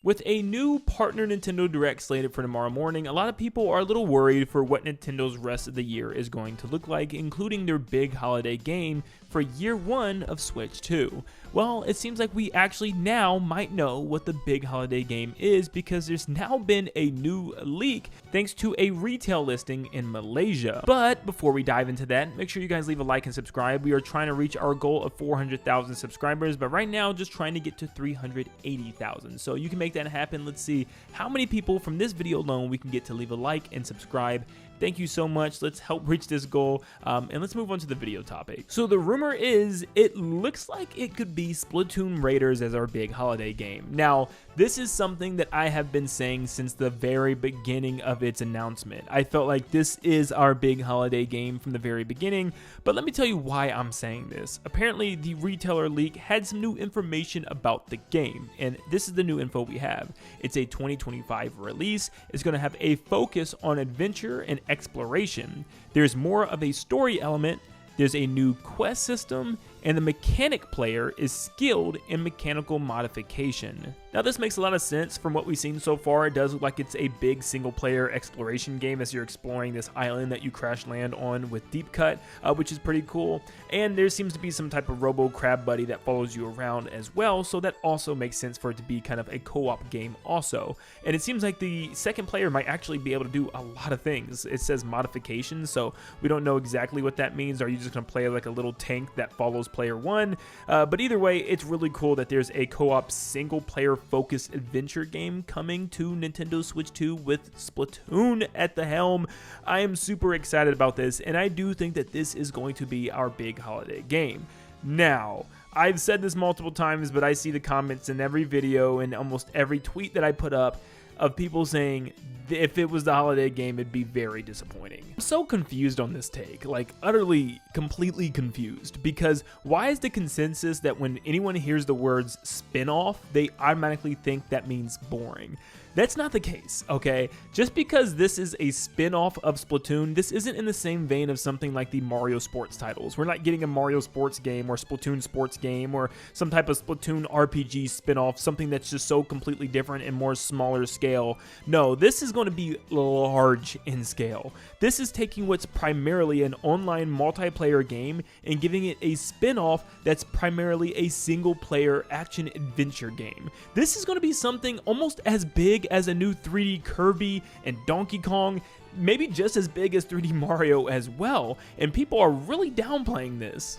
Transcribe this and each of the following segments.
With a new partner Nintendo Direct slated for tomorrow morning, a lot of people are a little worried for what Nintendo's rest of the year is going to look like, including their big holiday game for year one of Switch 2. Well, it seems like we actually now might know what the big holiday game is because there's now been a new leak thanks to a retail listing in Malaysia. But before we dive into that, make sure you guys leave a like and subscribe. We are trying to reach our goal of 400,000 subscribers, but right now just trying to get to 380,000. So you can make that happen. Let's see how many people from this video alone we can get to leave a like and subscribe. Thank you so much. Let's help reach this goal, and let's move on to the video topic. So the rumor is it looks like it could be Splatoon Raiders as our big holiday game. Now, this is something that I have been saying since the very beginning of its announcement. I felt like this is our big holiday game from the very beginning, but let me tell you why I'm saying this. Apparently, the retailer leak had some new information about the game, and this is the new info we have. It's a 2025 release. It's going to have a focus on adventure and exploration. There's more of a story element, there's a new quest system, and the mechanic player is skilled in mechanical modification. Now this makes a lot of sense from what we've seen so far. It does look like it's a big single player exploration game as you're exploring this island that you crash land on with Deep Cut, which is pretty cool. And there seems to be some type of robo crab buddy that follows you around as well, so that also makes sense for it to be kind of a co-op game also. And it seems like the second player might actually be able to do a lot of things. It says modifications, so we don't know exactly what that means. Are you just going to play like a little tank that follows player one? But either way, it's really cool that there's a co-op single player focused adventure game coming to Nintendo Switch 2 with Splatoon at the helm. I am super excited about this, and I do think that this is going to be our big holiday game. Now, I've said this multiple times, but I see the comments in every video and almost every tweet that I put up of people saying if it was the holiday game, it'd be very disappointing. I'm so confused on this take, like utterly, completely confused, because why is the consensus that when anyone hears the words spin-off, they automatically think that means boring? That's not the case, okay? Just because this is a spin-off of Splatoon, this isn't in the same vein of something like the Mario Sports titles. We're not getting a Mario Sports game or Splatoon Sports game or some type of Splatoon RPG spin-off, something that's just so completely different and more smaller scale. No, this is going to be large in scale. This is taking what's primarily an online multiplayer game and giving it a spin-off that's primarily a single-player action-adventure game. This is going to be something almost as big as a new 3D Kirby and Donkey Kong, maybe just as big as 3D Mario as well, and people are really downplaying this.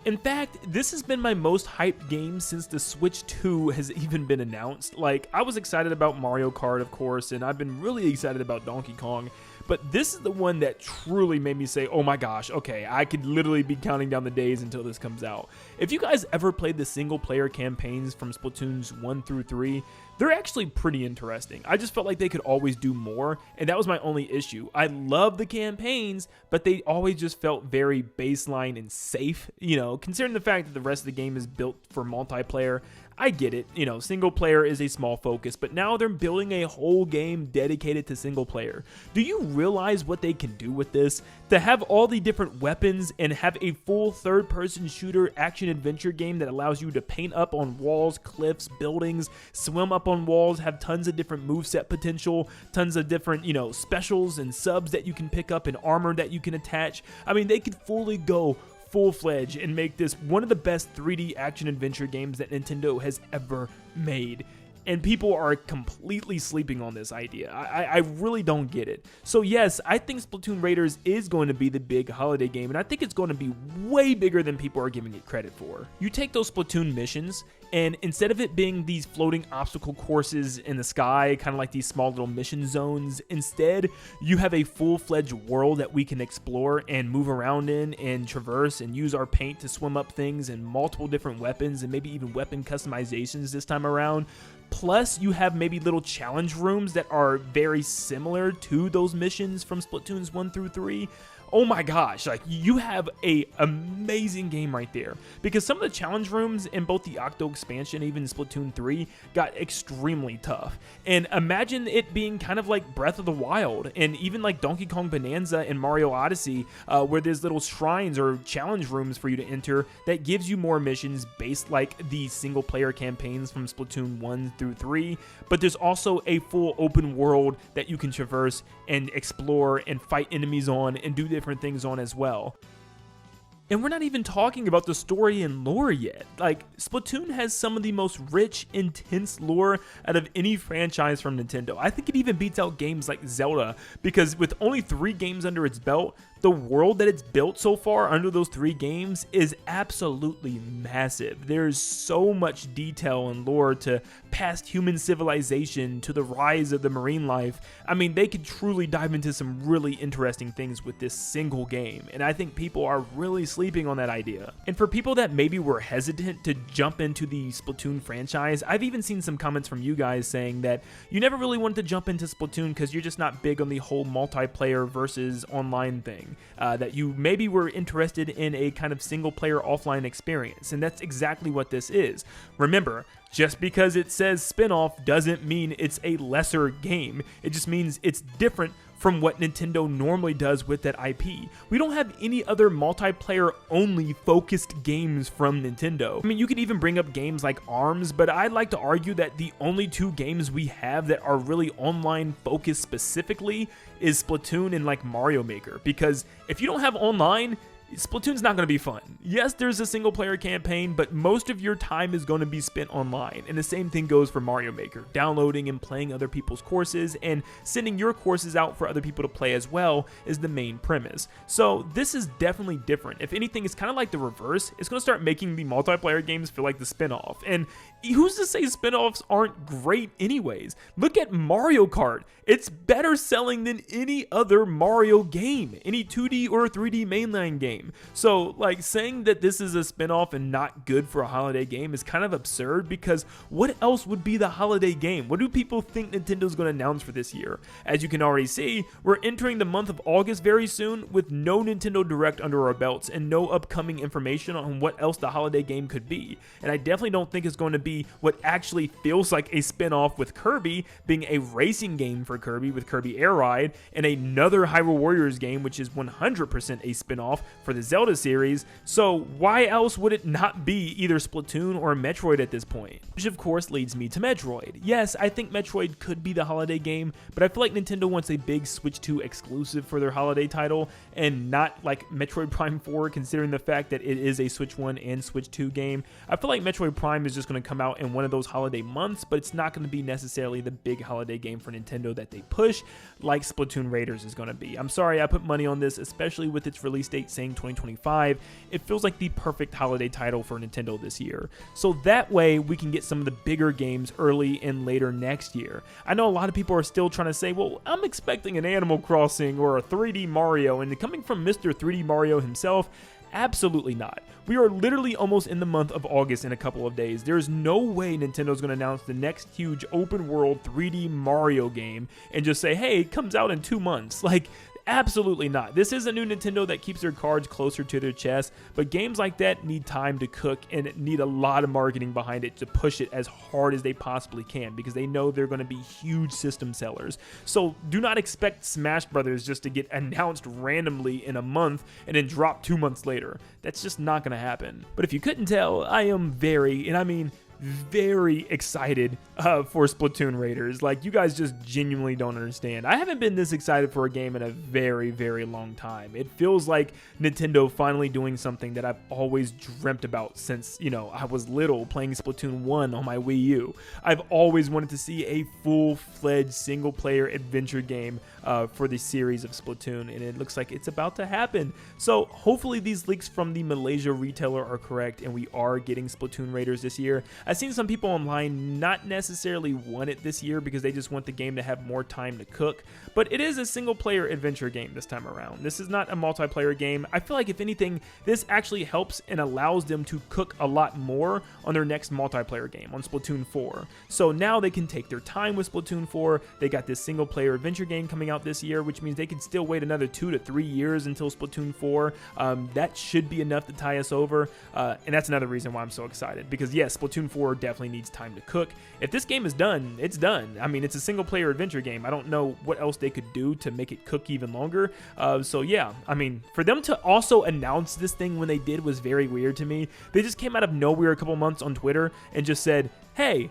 In fact, this has been my most hyped game since the Switch 2 has even been announced. Like, I was excited about Mario Kart, of course, and I've been really excited about Donkey Kong, but this is the one that truly made me say, oh my gosh, okay, I could literally be counting down the days until this comes out. If you guys ever played the single player campaigns from Splatoons 1 through 3, they're actually pretty interesting. I just felt like they could always do more, and that was my only issue. I love the campaigns, but they always just felt very baseline and safe, you know, considering the fact that the rest of the game is built for multiplayer. I get it, you know, single player is a small focus, but now they're building a whole game dedicated to single player. Do you realize what they can do with this? To have all the different weapons and have a full third-person shooter action-adventure game that allows you to paint up on walls, cliffs, buildings, swim up on walls, have tons of different moveset potential, tons of different, you know, specials and subs that you can pick up and armor that you can attach. I mean, they could fully go full-fledged and make this one of the best 3D action-adventure games that Nintendo has ever made. And people are completely sleeping on this idea. I really don't get it. So yes, I think Splatoon Raiders is going to be the big holiday game, and I think it's going to be way bigger than people are giving it credit for. You take those Splatoon missions, and instead of it being these floating obstacle courses in the sky, kind of like these small little mission zones, instead you have a full-fledged world that we can explore and move around in and traverse and use our paint to swim up things and multiple different weapons and maybe even weapon customizations this time around. Plus, you have maybe little challenge rooms that are very similar to those missions from Splatoons 1 through 3. oh my gosh, like you have a amazing game right there. Because some of the challenge rooms in both the Octo expansion, even Splatoon 3, got extremely tough. And imagine it being kind of like Breath of the Wild, and even like Donkey Kong Bonanza and Mario Odyssey, where there's little shrines or challenge rooms for you to enter that gives you more missions based like the single player campaigns from Splatoon 1 through 3, but there's also a full open world that you can traverse and explore and fight enemies on and do different things on as well. And we're not even talking about the story and lore yet. Like, Splatoon has some of the most rich, intense lore out of any franchise from Nintendo. I think it even beats out games like Zelda, because with only 3 games under its belt, the world that it's built so far under those 3 games is absolutely massive. There's so much detail and lore to past human civilization, to the rise of the marine life. I mean, they could truly dive into some really interesting things with this single game, and I think people are really sleeping on that idea. And for people that maybe were hesitant to jump into the Splatoon franchise, I've even seen some comments from you guys saying that you never really wanted to jump into Splatoon because you're just not big on the whole multiplayer versus online thing. That you maybe were interested in a kind of single player offline experience, and that's exactly what this is. Remember, just because it says spin-off doesn't mean it's a lesser game. It just means it's different from what Nintendo normally does with that IP. We don't have any other multiplayer only focused games from Nintendo. I mean, you could even bring up games like ARMS, but I'd like to argue that the only 2 games we have that are really online focused specifically is Splatoon and like Mario Maker, because if you don't have online, Splatoon's not going to be fun. Yes, there's a single player campaign, but most of your time is going to be spent online. And the same thing goes for Mario Maker. Downloading and playing other people's courses and sending your courses out for other people to play as well is the main premise. So this is definitely different. If anything, it's kind of like the reverse. It's going to start making the multiplayer games feel like the spin-off. And who's to say spin-offs aren't great anyways? Look at Mario Kart. It's better selling than any other Mario game, any 2D or 3D mainline game. So, like, saying that this is a spin-off and not good for a holiday game is kind of absurd, because what else would be the holiday game? What do people think Nintendo's going to announce for this year? As you can already see, we're entering the month of August very soon with no Nintendo Direct under our belts and no upcoming information on what else the holiday game could be. And I definitely don't think it's going to be what actually feels like a spin-off, with Kirby being a racing game for Kirby with Kirby Air Ride, and another Hyrule Warriors game which is 100% a spin-off for the Zelda series. So why else would it not be either Splatoon or Metroid at this point? Which of course leads me to Metroid. Yes, I think Metroid could be the holiday game, but I feel like Nintendo wants a big Switch 2 exclusive for their holiday title, and not like Metroid Prime 4, considering the fact that it is a Switch 1 and Switch 2 game. I feel like Metroid Prime is just going to come out in one of those holiday months, but it's not going to be necessarily the big holiday game for Nintendo that they push like Splatoon Raiders is going to be. I'm sorry I put money on this, especially with its release date saying 2025. It feels like the perfect holiday title for Nintendo this year. So that way we can get some of the bigger games early and later next year. I know a lot of people are still trying to say, well, I'm expecting an Animal Crossing or a 3D Mario, and coming from Mr. 3D Mario himself, absolutely not. We are literally almost in the month of August in a couple of days. There's no way Nintendo's going to announce the next huge open world 3D Mario game and just say, hey, it comes out in 2 months. Like, absolutely not. This is a new Nintendo that keeps their cards closer to their chest, but games like that need time to cook and need a lot of marketing behind it to push it as hard as they possibly can, because they know they're going to be huge system sellers. So do not expect Smash Brothers just to get announced randomly in a month and then drop 2 months later. That's just not going to happen. But if you couldn't tell, I am very, and I mean very excited for Splatoon Raiders. Like, you guys just genuinely don't understand. I haven't been this excited for a game in a very, very long time. It feels like Nintendo finally doing something that I've always dreamt about since, you know, I was little, playing Splatoon 1 on my Wii U. I've always wanted to see a full-fledged single-player adventure game for the series of Splatoon, and it looks like it's about to happen. So hopefully these leaks from the Malaysia retailer are correct and we are getting Splatoon Raiders this year. I've seen some people online not necessarily want it this year because they just want the game to have more time to cook, but it is a single player adventure game this time around. This is not a multiplayer game. I feel like if anything, this actually helps and allows them to cook a lot more on their next multiplayer game, on Splatoon 4. So now they can take their time with Splatoon 4. They got this single player adventure game coming out this year, which means they can still wait another 2 to 3 years until Splatoon 4. That should be enough to tie us over, and that's another reason why I'm so excited, because yes, Splatoon 4 definitely needs time to cook. If this game is done, it's done. I mean, it's a single player adventure game. I don't know what else they could do to make it cook even longer. So yeah, I mean, for them to also announce this thing when they did was very weird to me. They just came out of nowhere a couple months on Twitter and just said, hey,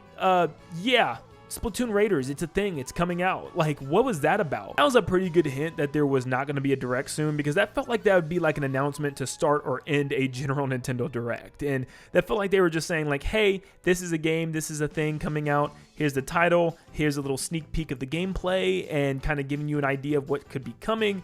yeah, Splatoon Raiders, it's a thing, it's coming out. Like, what was that about? That was a pretty good hint that there was not going to be a Direct soon, because that felt like that would be like an announcement to start or end a general Nintendo Direct. And that felt like they were just saying like, hey, this is a game, this is a thing coming out, here's the title, here's a little sneak peek of the gameplay, and kind of giving you an idea of what could be coming.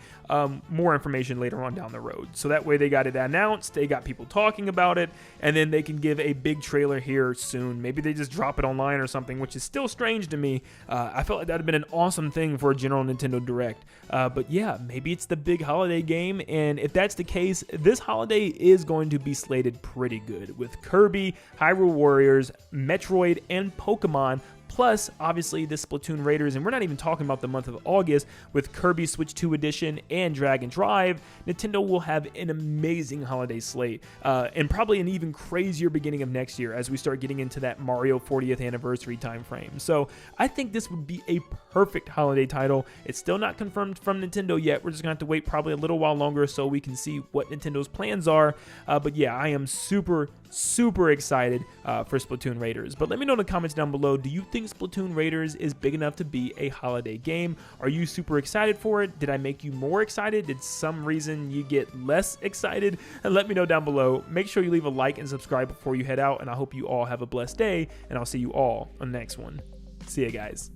More information later on down the road. So that way they got it announced, they got people talking about it, and then they can give a big trailer here soon. Maybe they just drop it online or something, which is still strange to me. I felt like that would have been an awesome thing for a general Nintendo Direct. But yeah, maybe it's the big holiday game, and if that's the case, this holiday is going to be slated pretty good, with Kirby, Hyrule Warriors, Metroid, and Pokemon, plus obviously the Splatoon Raiders, and we're not even talking about the month of August with Kirby Switch 2 Edition and Dragon Drive. Nintendo will have an amazing holiday slate, and probably an even crazier beginning of next year as we start getting into that Mario 40th anniversary time frame. So I think this would be a perfect holiday title. It's still not confirmed from Nintendo yet. We're just gonna have to wait probably a little while longer so we can see what Nintendo's plans are. But yeah, I am super excited for Splatoon Raiders. But let me know in the comments down below, do you think Splatoon Raiders is big enough to be a holiday game? Are you super excited for it? Did I make you more excited? Did some reason you get less excited? And let me know down below. Make sure you leave a like and subscribe before you head out, and I hope you all have a blessed day, and I'll see you all on the next one. See ya, guys.